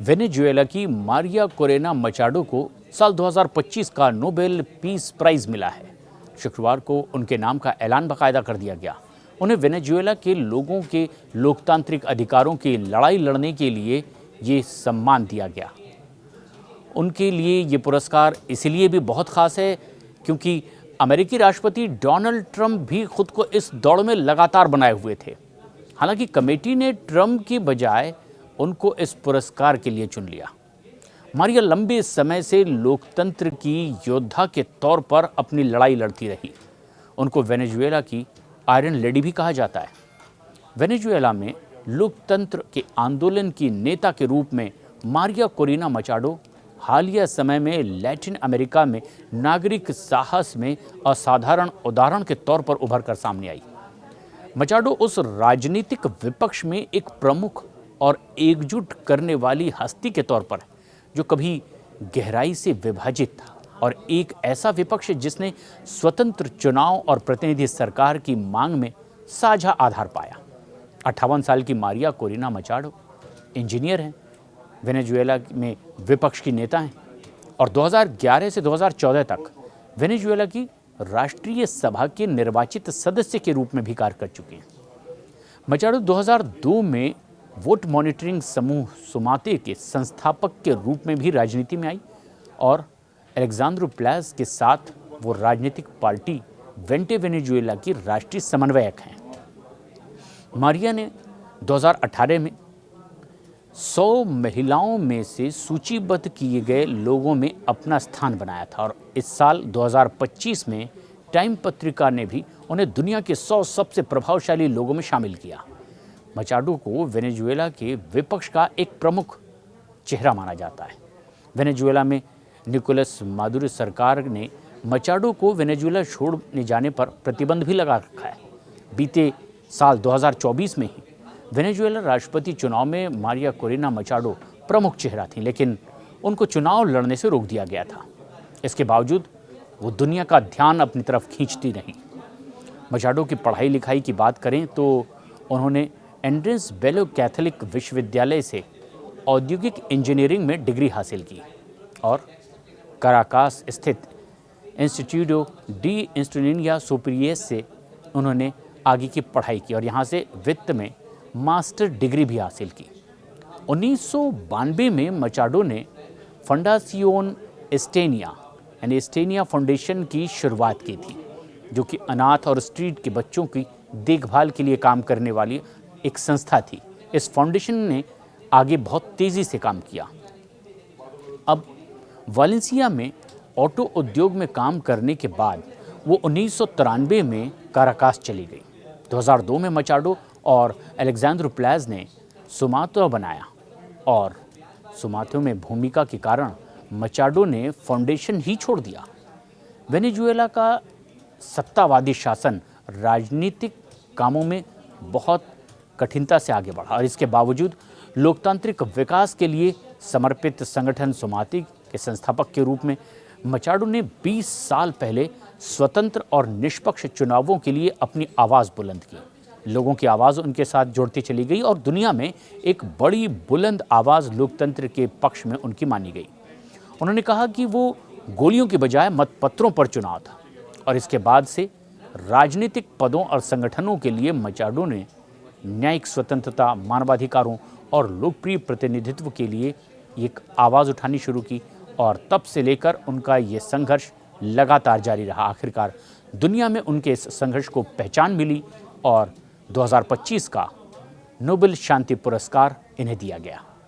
Venezuela की मारिया कोरेना मचाडो को साल 2025 का नोबेल पीस प्राइज मिला है। शुक्रवार को उनके नाम का ऐलान बाकायदा कर दिया गया। उन्हें वेनेजुएला के लोगों के लोकतांत्रिक अधिकारों की लड़ाई लड़ने के लिए ये सम्मान दिया गया। उनके लिए ये पुरस्कार इसलिए भी बहुत खास है क्योंकि अमेरिकी राष्ट्रपति डोनाल्ड ट्रंप भी खुद को इस दौड़ में लगातार बनाए हुए थे। हालांकि कमेटी ने ट्रंप की बजाय उनको इस पुरस्कार के लिए चुन लिया। मारिया लंबे समय से लोकतंत्र की योद्धा के तौर पर अपनी लड़ाई लड़ती रही। उनको वेनेजुएला की आयरन लेडी भी कहा जाता है। वेनेजुएला में लोकतंत्र के आंदोलन की नेता के रूप में मारिया कोरेना मचाडो हालिया समय में लैटिन अमेरिका में नागरिक साहस में असाधारण उदाहरण के तौर पर उभर कर सामने आई। मचाडो उस राजनीतिक विपक्ष में एक प्रमुख और एकजुट करने वाली हस्ती के तौर पर जो कभी गहराई से विभाजित था, और एक ऐसा विपक्ष जिसने स्वतंत्र चुनाव और प्रतिनिधि सरकार की मांग में साझा आधार पाया। 58 साल की मारिया कोरेना मचाडो इंजीनियर हैं, वेनेजुएला में विपक्ष की नेता हैं और 2011 से 2014 तक वेनेजुएला की राष्ट्रीय सभा के निर्वाचित सदस्य के रूप में भी कार्य कर चुके हैं। मचाडो 2002 में वोट मॉनिटरिंग समूह सुमाते के संस्थापक के रूप में भी राजनीति में आई और अलेक्जेंड्रो प्लाज के साथ वो राजनीतिक पार्टी वेंटे वेनेजुएला की राष्ट्रीय समन्वयक हैं। मारिया ने 2018 में 100 महिलाओं में से सूचीबद्ध किए गए लोगों में अपना स्थान बनाया था और इस साल 2025 में टाइम पत्रिका ने भी उन्हें दुनिया के 100 सबसे प्रभावशाली लोगों में शामिल किया। मचाडो को वेनेजुएला के विपक्ष का एक प्रमुख चेहरा माना जाता है। वेनेजुएला में निकोलस मादुरो सरकार ने मचाडो को वेनेजुएला छोड़ने जाने पर प्रतिबंध भी लगा रखा है। बीते साल 2024 में ही वेनेजुएला राष्ट्रपति चुनाव में मारिया कोरेना मचाडो प्रमुख चेहरा थी, लेकिन उनको चुनाव लड़ने से रोक दिया गया था। इसके बावजूद वो दुनिया का ध्यान अपनी तरफ खींचती रहीं। मचाडो की पढ़ाई लिखाई की बात करें तो उन्होंने एंड्रेस बेलो कैथोलिक विश्वविद्यालय से औद्योगिक इंजीनियरिंग में डिग्री हासिल की और कराकास स्थित इंस्टीट्यूटो डी इंस्ट्रूमेंटिया सुपीरियर से उन्होंने आगे की पढ़ाई की और यहाँ से वित्त में मास्टर डिग्री भी हासिल की। 1992 में मचाडो ने फंडासियोन एस्टेनिया यानी एस्टेनिया फाउंडेशन की शुरुआत की थी, जो कि अनाथ और स्ट्रीट के बच्चों की देखभाल के लिए काम करने वाली एक संस्था थी। इस फाउंडेशन ने आगे बहुत तेज़ी से काम किया। अब वालेंसिया में ऑटो उद्योग में काम करने के बाद वो 1993 में काराकास चली गई। 2002 में मचाडो और अलेक्जेंड्रो प्लाज ने सुमातो बनाया और सुमातो में भूमिका के कारण मचाडो ने फाउंडेशन ही छोड़ दिया। वेनेजुएला का सत्तावादी शासन राजनीतिक कामों में बहुत कठिनता से आगे बढ़ा और इसके बावजूद लोकतांत्रिक विकास के लिए समर्पित संगठन सुमाते के संस्थापक के रूप में मचाडो ने 20 साल पहले स्वतंत्र और निष्पक्ष चुनावों के लिए अपनी आवाज़ बुलंद की। लोगों की आवाज़ उनके साथ जोड़ती चली गई और दुनिया में एक बड़ी बुलंद आवाज़ लोकतंत्र के पक्ष में उनकी मानी गई। उन्होंने कहा कि वो गोलियों के बजाय मतपत्रों पर चुनाव था और इसके बाद से राजनीतिक पदों और संगठनों के लिए मचाडो ने न्यायिक स्वतंत्रता, मानवाधिकारों और लोकप्रिय प्रतिनिधित्व के लिए एक आवाज़ उठानी शुरू की और तब से लेकर उनका ये संघर्ष लगातार जारी रहा। आखिरकार दुनिया में उनके इस संघर्ष को पहचान मिली और 2025 का नोबेल शांति पुरस्कार इन्हें दिया गया।